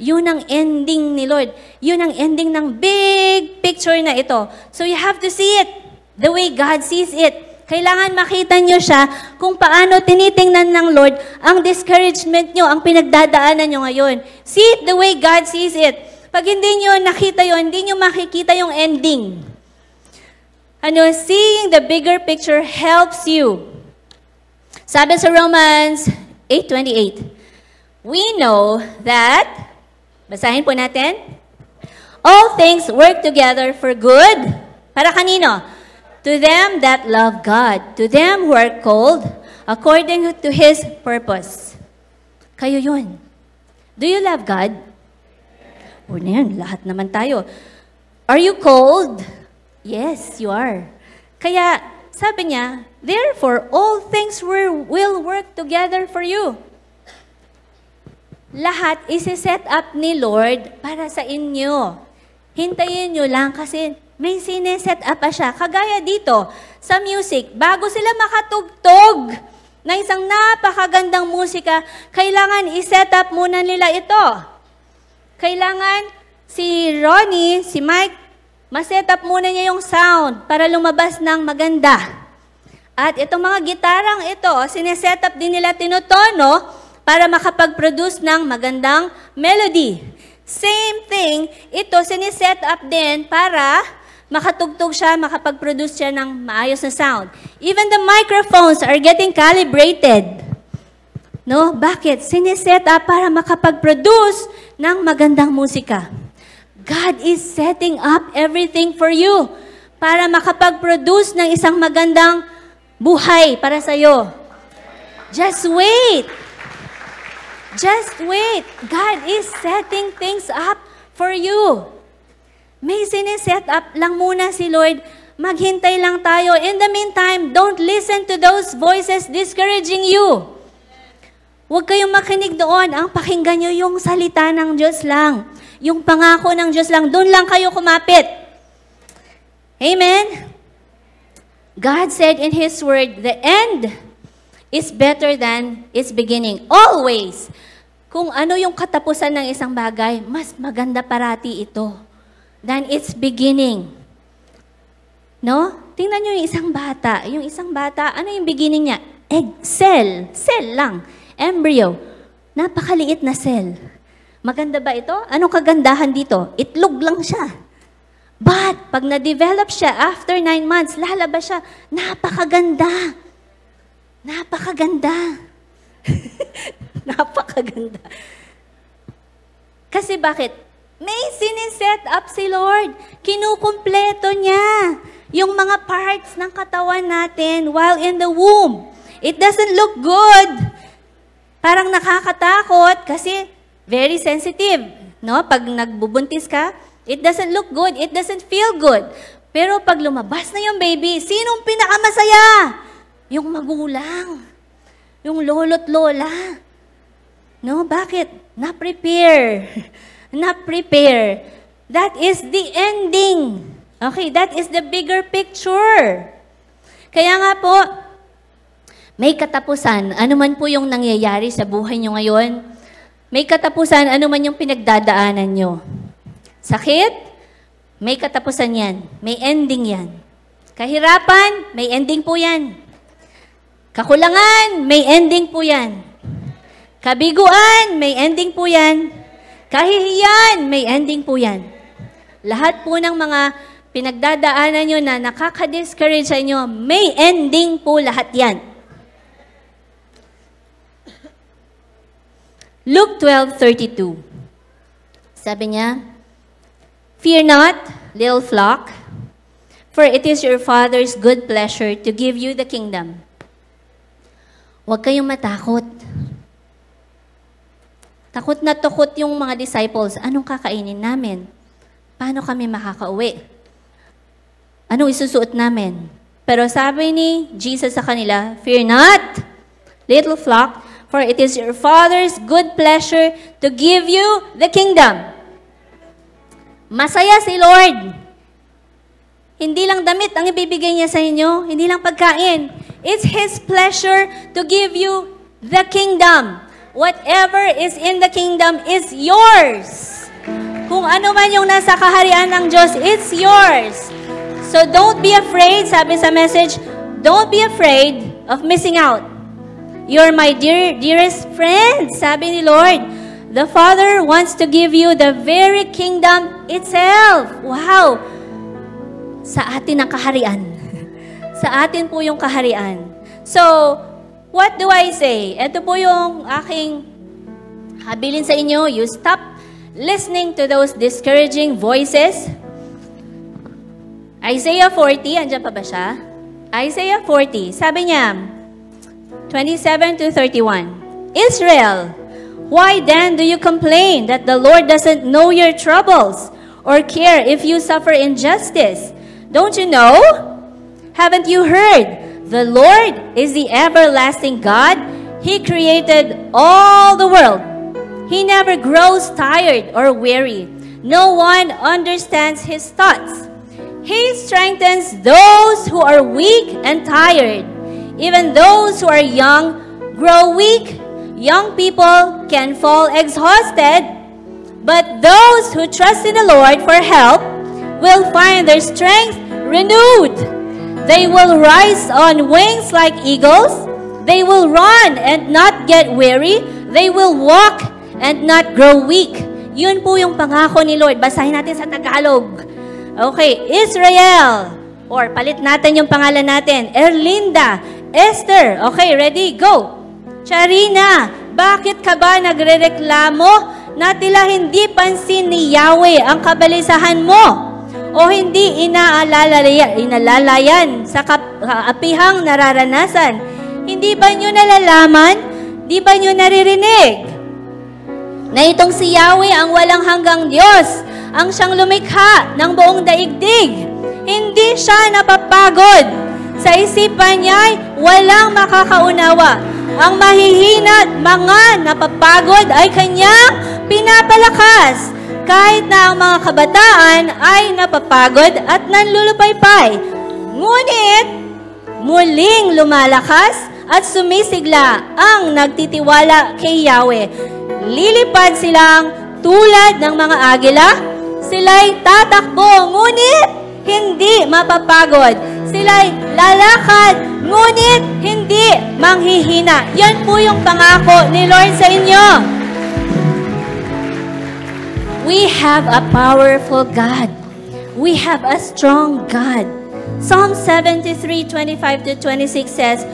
Yun ang ending ni Lord. Yun ang ending ng big picture na ito. So you have to see it the way God sees it. Kailangan makita nyo siya kung paano tinitingnan ng Lord ang discouragement nyo, ang pinagdadaanan nyo ngayon. See it the way God sees it. Pag hindi nyo nakita yun, hindi nyo makikita yung ending. Seeing the bigger picture helps you. Sabi sa Romans 8:28, we know that, basahin po natin, all things work together for good. Para kanino? To them that love God, to them who are called according to His purpose. Kayo yun. Do you love God? O na yan, lahat naman tayo. Are you called? Yes, you are. Kaya, sabi niya, therefore, all things will work together for you. Lahat isi-set up ni Lord para sa inyo. Hintayin nyo lang kasi may sineset up pa siya. Kagaya dito, sa music, bago sila makatugtog na isang napakagandang musika, kailangan i-set up muna nila ito. Kailangan si Ronnie, si Mike, Maset up muna niya yung sound para lumabas ng maganda. At itong mga gitarang ito, sineset up din nila tinutono para makapag-produce ng magandang melody. Same thing, ito siniset up din para makatugtog siya, makapag-produce siya ng maayos na sound. Even the microphones are getting calibrated. No? Bakit? Siniset up para makapag-produce ng magandang musika. God is setting up everything for you para makapag-produce ng isang magandang buhay para sa'yo. Just wait. Just wait. God is setting things up for you. May siniset up lang muna si Lord. Maghintay lang tayo. In the meantime, don't listen to those voices discouraging you. Huwag kayong makinig doon. Ang pakinggan nyo yung salita ng Diyos lang. Yung pangako ng Diyos lang. Doon lang kayo kumapit. Amen? God said in His Word, the end is better than its beginning. Always. Kung ano yung katapusan ng isang bagay, mas maganda parati ito than its beginning. No? Tingnan nyo yung isang bata. Yung isang bata, ano yung beginning niya? Egg, cell. Cell lang. Embryo. Napakaliit na cell. Maganda ba ito? Anong kagandahan dito? Itlog lang siya. But, pag na-develop siya, after 9 months, lalabas siya. Napakaganda. Napakaganda. Napakaganda. Kasi bakit? May siniset up si Lord. Kinukumpleto niya yung mga parts ng katawan natin while in the womb. It doesn't look good. Parang nakakatakot kasi very sensitive. No? Pag nagbubuntis ka, it doesn't look good. It doesn't feel good. Pero pag lumabas na yung baby, sinong pinakamasaya? Yung magulang. Yung lolo't lola. No? Bakit? Na-prepare. Na-prepare. That is the ending. Okay, that is the bigger picture. Kaya nga po, may katapusan. Ano man po yung nangyayari sa buhay nyo ngayon, may katapusan, ano man yung pinagdadaanan nyo. Sakit? May katapusan yan. May ending yan. Kahirapan? May ending po yan. Kakulangan? May ending po yan. Kabiguan? May ending po yan. Kahihiyan? May ending po yan. Lahat po ng mga pinagdadaanan nyo na nakaka-discourage sa inyo, may ending po lahat yan. Luke 12:32. Sabi niya, "Fear not, little flock, for it is your Father's good pleasure to give you the kingdom." Huwag kayong matakot. Takot na takot yung mga disciples. Anong kakainin namin? Paano kami makakauwi? Anong isusuot namin? Pero sabi ni Jesus sa kanila, "Fear not, little flock, for it is your Father's good pleasure to give you the kingdom." Masaya si Lord. Hindi lang damit ang ibibigay niya sa inyo, hindi lang pagkain. It's His pleasure to give you the kingdom. Whatever is in the kingdom is yours. Kung ano man yung nasa kaharian ng Diyos, it's yours. So don't be afraid, sabi sa message, don't be afraid of missing out. You're my dearest friend, sabi ni Lord. The Father wants to give you the very kingdom itself. Wow! Sa atin ang kaharian. Sa atin po yung kaharian. So, what do I say? Ito po yung aking habilin sa inyo. You stop listening to those discouraging voices. Isaiah 40, andyan pa ba siya? Isaiah 40, sabi niya, 27-31. Israel, why then do you complain that the Lord doesn't know your troubles or care if you suffer injustice? Don't you know? Haven't you heard? The Lord is the everlasting God. He created all the world. He never grows tired or weary. No one understands His thoughts. He strengthens those who are weak and tired. Even those who are young grow weak. Young people can fall exhausted. But those who trust in the Lord for help will find their strength renewed. They will rise on wings like eagles. They will run and not get weary. They will walk and not grow weak. Yun po yung pangako ni Lord. Basahin natin sa Tagalog. Okay, Israel. Or palit natin yung pangalan natin. Erlinda, Esther. Okay, ready? Go. Charina, bakit ka ba nagrereklamo na tila hindi pansin ni Yahweh ang kabalisahan mo? O hindi inalalayan sa kaapihang nararanasan? Hindi ba nyo nalalaman? Di ba nyo naririnig? Na itong si Yahweh ang walang hanggang Diyos, ang siyang lumikha ng buong daigdig. Hindi siya napapagod. Sa isipan niya'y walang makakaunawa. Ang mahihina at mga napapagod ay kanyang pinapalakas. Kahit na ang mga kabataan ay napapagod at nanlulupaypay. Ngunit, muling lumalakas at sumisigla ang nagtitiwala kay Yahweh. Lilipad silang tulad ng mga agila. Sila'y tatakbo, ngunit hindi mapapagod. Sila'y lalakad, ngunit hindi manghihina. Yan po yung pangako ni Lord sa inyo. We have a powerful God. We have a strong God. Psalm 73:25-26 says,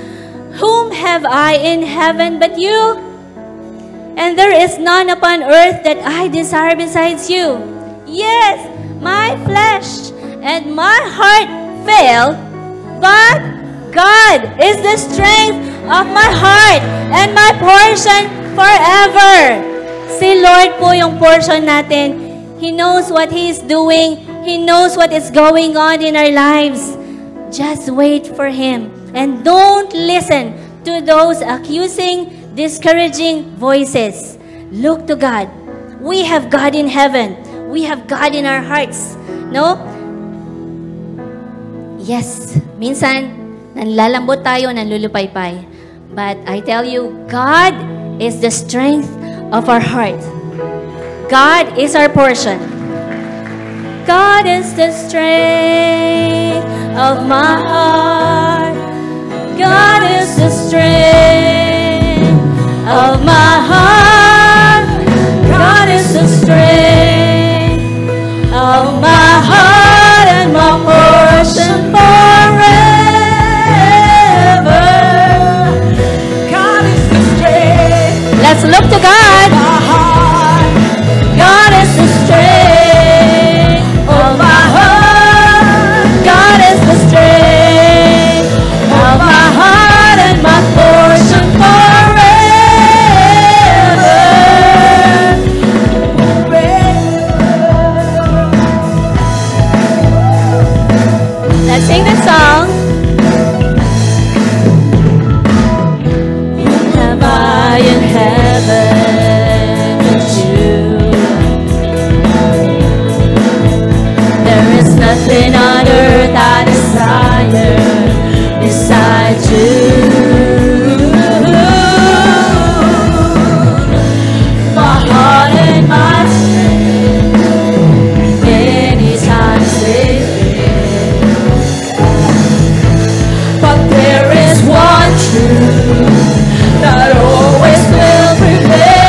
"Whom have I in heaven but you? And there is none upon earth that I desire besides you. Yes, my flesh and my heart fail, but God is the strength of my heart and my portion forever." Si Lord po yung portion natin. He knows what He is doing. He knows what is going on in our lives. Just wait for Him. And don't listen to those accusing, discouraging voices. Look to God. We have God in heaven. We have God in our hearts. No? Yes, minsan, nanlalambot tayo, nanlulupaypay. But I tell you, God is the strength of our heart. God is our portion. God is the strength of my heart. God is the strength of my heart. God is the strength of my heart and my portion forever. God is the strength. Let's look to God. God is the strength of my heart. God is the strength of my heart and my portion forever. Let's sing the song. Am I in heaven? Nothing on earth I desire besides you. My heart and my strength, anytime saving. But there is one truth that always will prevail.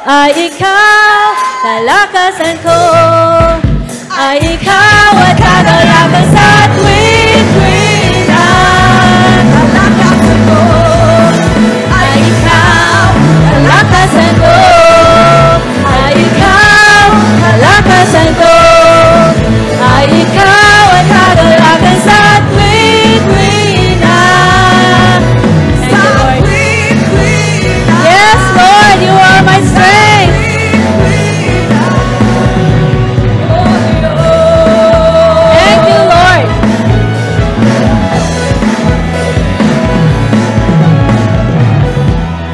ay ikaw, kalakasan ko. Ay ikaw at kagalakan sa tuwing-tuwingan. Kalakasan ko, ay ikaw, kalakasan ko. Ay ikaw, kalakasan ko. Ay ikaw at kagalakan sa tuwing-tuwingan. Thank you, Lord. Yes, Lord, you are my strength. Thank you, Lord.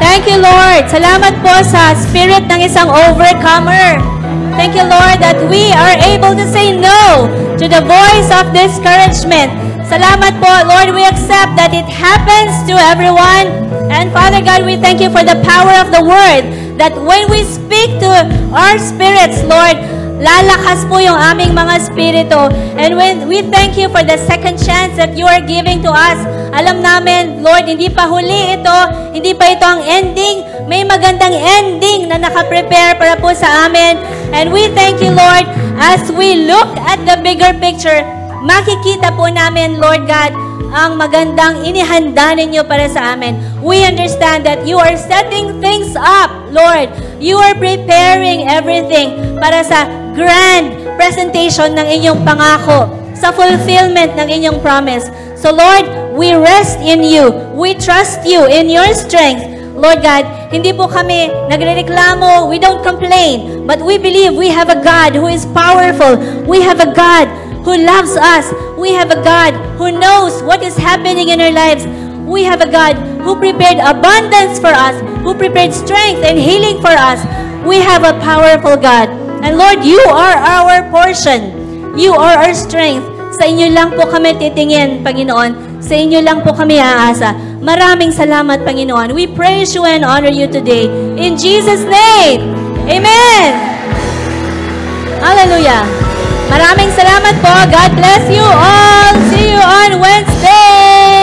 Thank you, Lord. Salamat po sa spirit ng isang overcomer. Thank you, Lord, that we are able to say no to the voice of discouragement. Salamat po, Lord, we accept that it happens to everyone. And Father God, we thank you for the power of the Word, that when we speak to our spirits, Lord, lalakas po yung aming mga spirito. And when we thank you for the second chance that you are giving to us, alam namin, Lord, hindi pa huli ito, hindi pa ito ang ending. May magandang ending na nakaprepare para po sa amin. And we thank you, Lord, as we look at the bigger picture, makikita po namin, Lord God, ang magandang inihanda ninyo para sa amin. We understand that you are setting things up, Lord. You are preparing everything para sa grand presentation ng inyong pangako, sa fulfillment ng inyong promise. So, Lord, we rest in you. We trust you in your strength. Lord God, hindi po kami nagrereklamo, we don't complain, but we believe we have a God who is powerful. We have a God who loves us. We have a God who knows what is happening in our lives. We have a God who prepared abundance for us, who prepared strength and healing for us. We have a powerful God. And Lord, you are our portion. You are our strength. Sa inyo lang po kami titingin, Panginoon. Sa inyo lang po kami aasa. Maraming salamat, Panginoon. We praise you and honor you today. In Jesus' name, amen! Hallelujah! Maraming salamat po. God bless you all. See you on Wednesday.